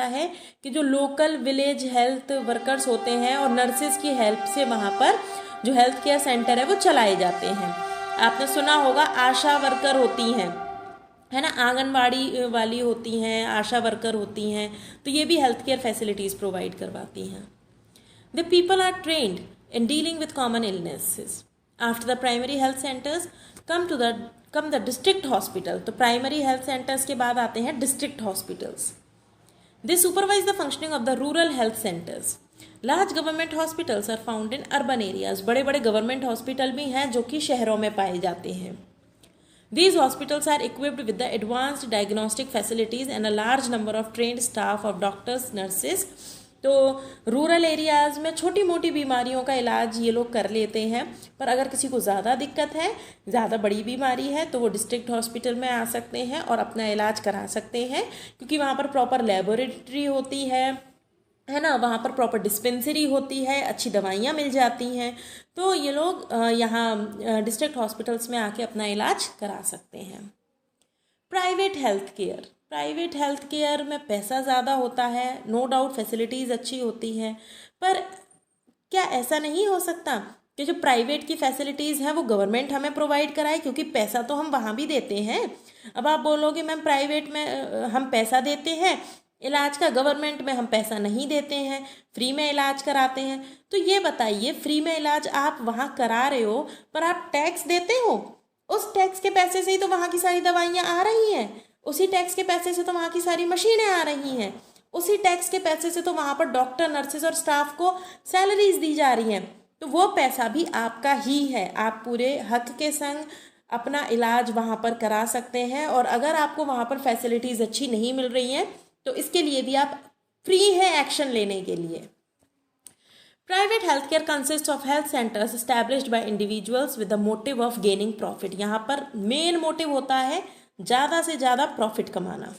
जाता है कि जो लोकल विलेज हेल्थ वर्कर्स होते हैं और नर्सेज की हेल्प से वहाँ पर जो हेल्थ केयर सेंटर है वो चलाए जाते हैं। आपने सुना होगा आशा वर्कर होती हैं, है ना, आंगनवाड़ी वाली होती हैं, आशा वर्कर होती हैं, तो ये भी हेल्थ केयर फैसिलिटीज़ प्रोवाइड करवाती हैं। The people are trained in dealing with common illnesses. After the primary health centres come the district hospital. तो प्राइमरी हेल्थ सेंटर्स के बाद आते हैं district hospitals. They supervise the functioning of the rural health centres. Large government hospitals are found in urban areas. बड़े बड़े government hospital भी हैं जो कि शहरों में पाए जाते हैं। These hospitals are equipped with the advanced diagnostic facilities and a large number of trained staff of doctors, nurses. तो रूरल एरियाज़ में छोटी मोटी बीमारियों का इलाज ये लोग कर लेते हैं, पर अगर किसी को ज़्यादा दिक्कत है, ज़्यादा बड़ी बीमारी है, तो वो डिस्ट्रिक्ट हॉस्पिटल में आ सकते हैं और अपना इलाज करा सकते हैं, क्योंकि वहाँ पर प्रॉपर लेबोरेटरी होती है ना, वहाँ पर प्रॉपर डिस्पेंसरी होती है, अच्छी दवाइयाँ मिल जाती हैं। तो ये लोग यहाँ डिस्ट्रिक्ट हॉस्पिटल्स में आके अपना इलाज करा सकते हैं। प्राइवेट हेल्थ केयर में पैसा ज़्यादा होता है, नो डाउट फैसिलिटीज़ अच्छी होती हैं, पर क्या ऐसा नहीं हो सकता कि जो प्राइवेट की फैसिलिटीज़ हैं वो गवर्नमेंट हमें प्रोवाइड कराए, क्योंकि पैसा तो हम वहाँ भी देते हैं। अब आप बोलोगे मैम प्राइवेट में हम पैसा देते हैं इलाज का, गवर्नमेंट में हम पैसा नहीं देते हैं, फ्री में इलाज कराते हैं। तो ये बताइए, फ्री में इलाज आप वहाँ करा रहे हो, पर आप टैक्स देते हो, उस टैक्स के पैसे से ही तो वहाँ की सारी दवाइयाँ आ रही हैं, उसी टैक्स के पैसे से तो वहाँ की सारी मशीनें आ रही हैं, उसी टैक्स के पैसे से तो वहाँ पर डॉक्टर, नर्सेज और स्टाफ को सैलरीज दी जा रही हैं। तो वो पैसा भी आपका ही है, आप पूरे हक के संग अपना इलाज वहाँ पर करा सकते हैं। और अगर आपको वहाँ पर फैसिलिटीज़ अच्छी नहीं मिल रही हैं तो इसके लिए भी आप फ्री हैं एक्शन लेने के लिए। Private health care consist of health centres established bye individuals with the motive of gaining profit. यहाँ पर मेन मोटिव होता है ज़्यादा से ज़्यादा प्रॉफिट कमाना।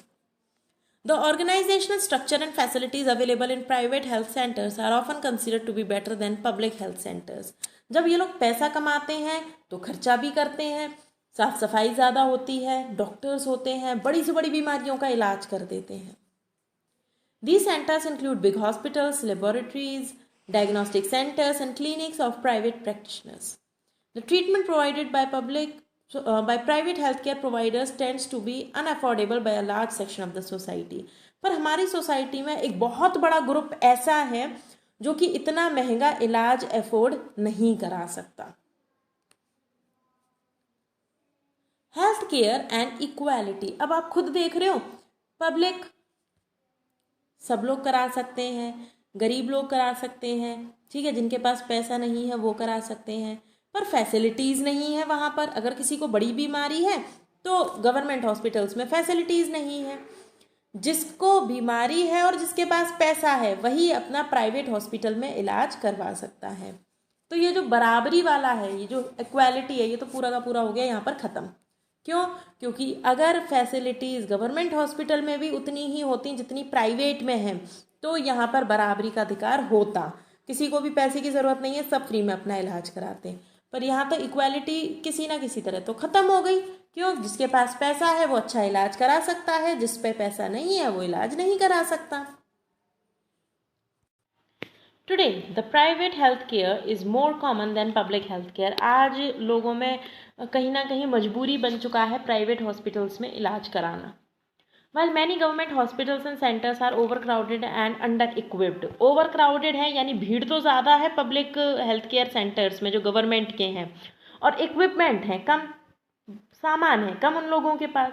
The organisational structure and facilities available in private health centres are often considered to be better than public health centres. जब ये लोग पैसा कमाते हैं तो खर्चा भी करते हैं, साफ सफाई ज़्यादा होती है, डॉक्टर्स होते हैं, बड़ी से बड़ी बीमारियों का इलाज कर देते हैं। These centers include big hospitals, laboratories, diagnostic centers, and clinics of private practitioners. The treatment provided by private healthcare providers tends to be unaffordable by a large section of the society. पर हमारी society में एक बहुत बड़ा group ऐसा है जो कि इतना महंगा इलाज अफोर्ड नहीं करा सकता। Health care and equality. अब आप खुद देख रहे हो, पब्लिक सब लोग करा सकते हैं, गरीब लोग करा सकते हैं, ठीक है, जिनके पास पैसा नहीं है वो करा सकते हैं, पर फैसिलिटीज़ नहीं है वहाँ पर। अगर किसी को बड़ी बीमारी है तो गवर्नमेंट हॉस्पिटल्स में फैसिलिटीज़ नहीं है। जिसको बीमारी है और जिसके पास पैसा है वही अपना प्राइवेट हॉस्पिटल में इलाज करवा सकता है। तो ये जो बराबरी वाला है, ये जो इक्वालिटी है, ये तो पूरा का पूरा हो गया यहाँ पर ख़त्म। क्यों? क्योंकि अगर फैसिलिटीज़ गवर्नमेंट हॉस्पिटल में भी उतनी ही होती जितनी प्राइवेट में है तो यहाँ पर बराबरी का अधिकार होता, किसी को भी पैसे की ज़रूरत नहीं है, सब फ्री में अपना इलाज कराते हैं। पर यहाँ तो इक्वालिटी किसी ना किसी तरह तो ख़त्म हो गई। क्यों? जिसके पास पैसा है वो अच्छा इलाज करा सकता है, जिस पे पैसा नहीं है वो इलाज नहीं करा सकता। Today the private health care is more common than public health care. आज लोगों में कहीं ना कहीं मजबूरी बन चुका है प्राइवेट हॉस्पिटल्स में इलाज कराना। While many government hospitals and centers are overcrowded and under-equipped, overcrowded है यानी भीड़ तो ज़्यादा है पब्लिक हेल्थ केयर सेंटर्स में जो गवर्नमेंट के हैं, और इक्विपमेंट है कम, सामान है कम उन लोगों के पास।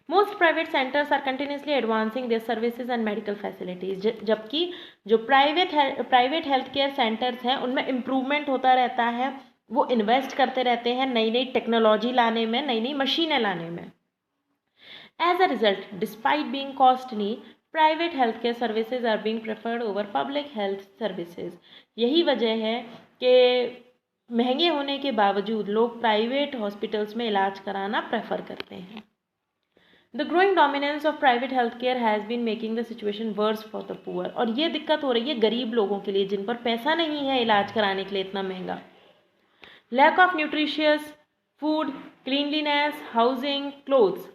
Most private centres are continuously advancing their services and medical facilities. जबकि जो प्राइवेट हेल्थ केयर सेंटर्स हैं उनमें इम्प्रूवमेंट होता रहता है, वो इन्वेस्ट करते रहते हैं नई नई टेक्नोलॉजी लाने में, नई नई मशीनें लाने में। As a result, despite being costly, private healthcare services are being preferred over public health services. यही वजह है कि महंगे होने के बावजूद लोग प्राइवेट हॉस्पिटल्स में इलाज कराना प्रेफर करते हैं। The growing dominance of private healthcare has been making the situation worse for the poor. और ये दिक्कत हो रही है गरीब लोगों के लिए जिन पर पैसा नहीं है इलाज कराने के लिए इतना महंगा। Lack of nutritious food, cleanliness, housing, clothes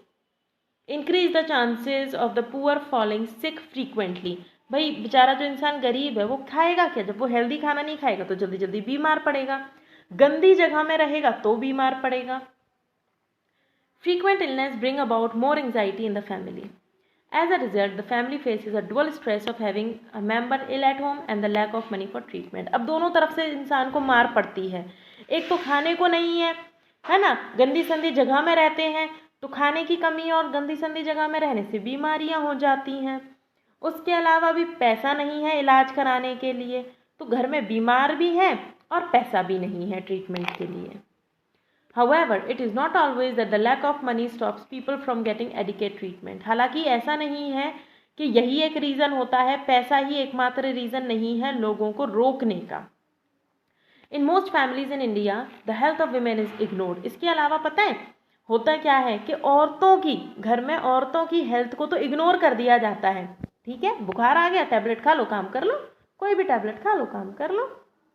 increase the chances of the poor falling sick frequently. भाई बेचारा जो इंसान गरीब है वो खाएगा क्या? जब वो हेल्दी खाना नहीं खाएगा तो जल्दी जल्दी बीमार पड़ेगा, गंदी जगह में रहेगा तो बीमार पड़ेगा। Frequent illness bring about more anxiety in the family. As a result, the family faces a dual stress of having a member ill at home and the lack of money for treatment. अब दोनों तरफ से इंसान को मार पड़ती है। एक तो खाने को नहीं है ना, गंदी संदी जगह में रहते हैं तो खाने की कमी और गंदी संदी जगह में रहने से बीमारियां हो जाती हैं। उसके अलावा भी पैसा नहीं है इलाज कराने के लिए, तो घर में बीमार भी हैं और पैसा भी नहीं है ट्रीटमेंट के लिए। However, it is not always that the lack of money stops people from getting adequate treatment. हालांकि ऐसा नहीं है कि यही एक रीज़न होता है, पैसा ही एकमात्र रीज़न नहीं है लोगों को रोकने का। In most families in India, the health of women is ignored. इसके अलावा पता है होता क्या है कि औरतों की, घर में औरतों की हेल्थ को तो इग्नोर कर दिया जाता है। ठीक है, बुखार आ गया, टैबलेट खा लो, काम कर लो, कोई भी टैबलेट खा लो, काम कर लो,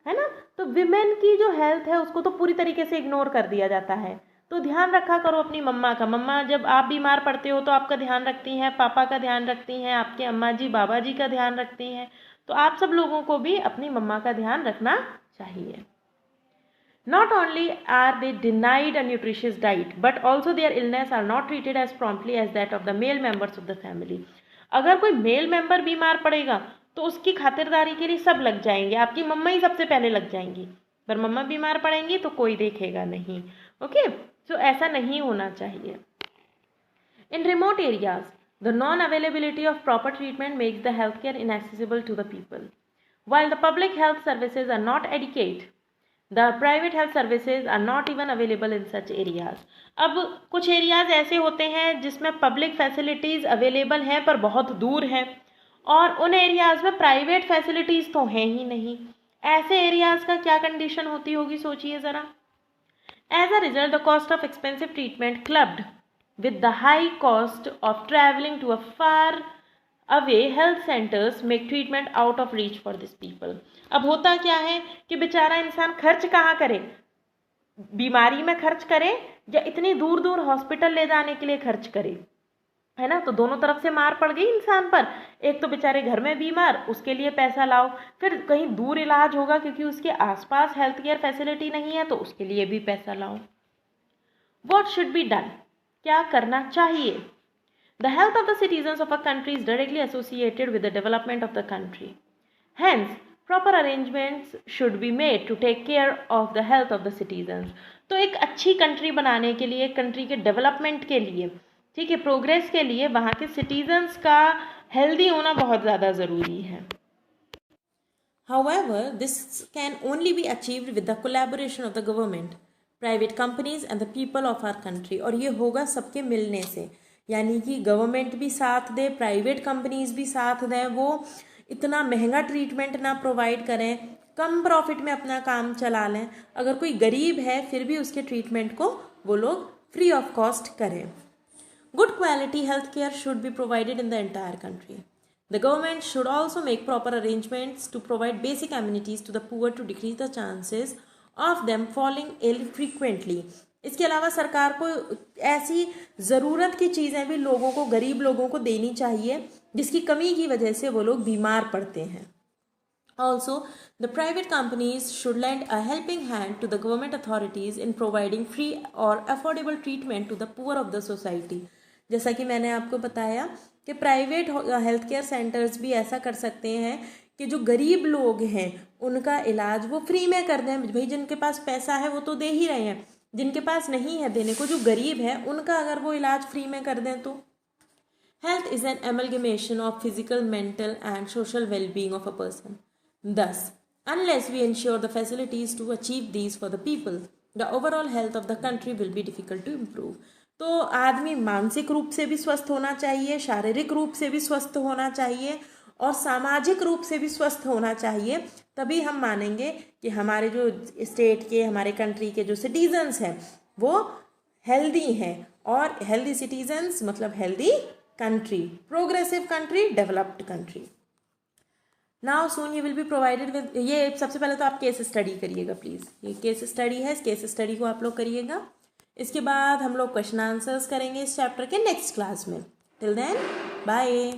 है ना। तो विमेन की जो हेल्थ है उसको तो पूरी तरीके से इग्नोर कर दिया जाता है। तो ध्यान रखा करो अपनी मम्मा का। मम्मा जब आप बीमार पड़ते हो तो आपका ध्यान रखती हैं, पापा का ध्यान रखती हैं, आपके अम्मा जी बाबा जी का ध्यान रखती हैं। तो आप सब लोगों को भी अपनी मम्मा का ध्यान रखना चाहिए। Not only are they denied a nutritious diet, but also their illness are not treated as promptly as that of the male members of the family. अगर कोई मेल मेंबर बीमार पड़ेगा तो उसकी खातिरदारी के लिए सब लग जाएंगे, आपकी मम्मा ही सबसे पहले लग जाएंगी, पर मम्मा बीमार पड़ेंगी तो कोई देखेगा नहीं। ओके, सो ऐसा नहीं होना चाहिए। In remote areas the non availability of proper treatment makes the health care inaccessible to the people. While the public health services are not adequate, the private health services are not even available in such areas. अब कुछ areas ऐसे होते हैं जिसमें public facilities available हैं पर बहुत दूर हैं, और उन एरियाज में प्राइवेट फैसिलिटीज़ तो हैं ही नहीं। ऐसे एरियाज का क्या कंडीशन होती होगी, सोचिए ज़रा। As a result the cost of expensive treatment clubbed with the high cost of traveling to a far away health centers make treatment out of reach for these people. अब होता क्या है कि बेचारा इंसान खर्च कहाँ करे, बीमारी में खर्च करे या इतनी दूर दूर हॉस्पिटल ले जाने के लिए खर्च करे, है ना। तो दोनों तरफ से मार पड़ गई इंसान पर। एक तो बेचारे घर में बीमार, उसके लिए पैसा लाओ, फिर कहीं दूर इलाज होगा क्योंकि उसके आसपास हेल्थ केयर फैसिलिटी नहीं है तो उसके लिए भी पैसा लाओ। What should be done? क्या करना चाहिए? The health of the citizens of a country is directly associated with the development of the country. Hence, proper arrangements should be made to take care of the health of the citizens. तो एक अच्छी country बनाने के लिए, country के development के लिए, ठीक है, प्रोग्रेस के लिए वहाँ के सिटीजन्स का हेल्दी होना बहुत ज़्यादा ज़रूरी है। However, this can only be achieved with the collaboration of the government, private companies and the people of our country. और ये होगा सबके मिलने से, यानी कि गवर्नमेंट भी साथ दे, प्राइवेट कंपनीज भी साथ दें, वो इतना महंगा ट्रीटमेंट ना प्रोवाइड करें, कम प्रॉफिट में अपना काम चला लें। अगर कोई गरीब है फिर भी उसके ट्रीटमेंट को वो लोग फ्री ऑफ कॉस्ट करें। Good quality health care should be provided in the entire country. The government should also make proper arrangements to provide basic amenities to the poor to decrease the chances of them falling ill frequently. इसके अलावा सरकार को ऐसी ज़रूरत की चीज़ें भी लोगों को, गरीब लोगों को देनी चाहिए जिसकी कमी की वजह से वो लोग बीमार पड़ते हैं। Also the private companies should lend a helping hand to the government authorities in providing free और affordable treatment to the poor of the society. जैसा कि मैंने आपको बताया कि प्राइवेट हेल्थ केयर सेंटर्स भी ऐसा कर सकते हैं कि जो गरीब लोग हैं उनका इलाज वो फ्री में कर दें। भाई जिनके पास पैसा है वो तो दे ही रहे हैं, जिनके पास नहीं है देने को, जो गरीब है उनका अगर वो इलाज फ्री में कर दें तो। Health is an amalgamation of physical, mental and social wellbeing of a person. Thus unless we ensure the facilities to achieve these for the people, the overall health of the country will be difficult to improve. तो आदमी मानसिक रूप से भी स्वस्थ होना चाहिए, शारीरिक रूप से भी स्वस्थ होना चाहिए और सामाजिक रूप से भी स्वस्थ होना चाहिए, तभी हम मानेंगे कि हमारे जो स्टेट के, हमारे कंट्री के जो सिटीजन्स हैं वो हेल्दी हैं। और हेल्दी सिटीजन्स मतलब healthy country, progressive country, developed country. Now soon you will be provided with, ये सबसे पहले तो आप केस स्टडी करिएगा प्लीज़। ये केस स्टडी है, इस केस स्टडी को आप लोग करिएगा। इसके बाद हम लोग क्वेश्चन आंसर्स करेंगे इस चैप्टर के नेक्स्ट क्लास में। Till then bye.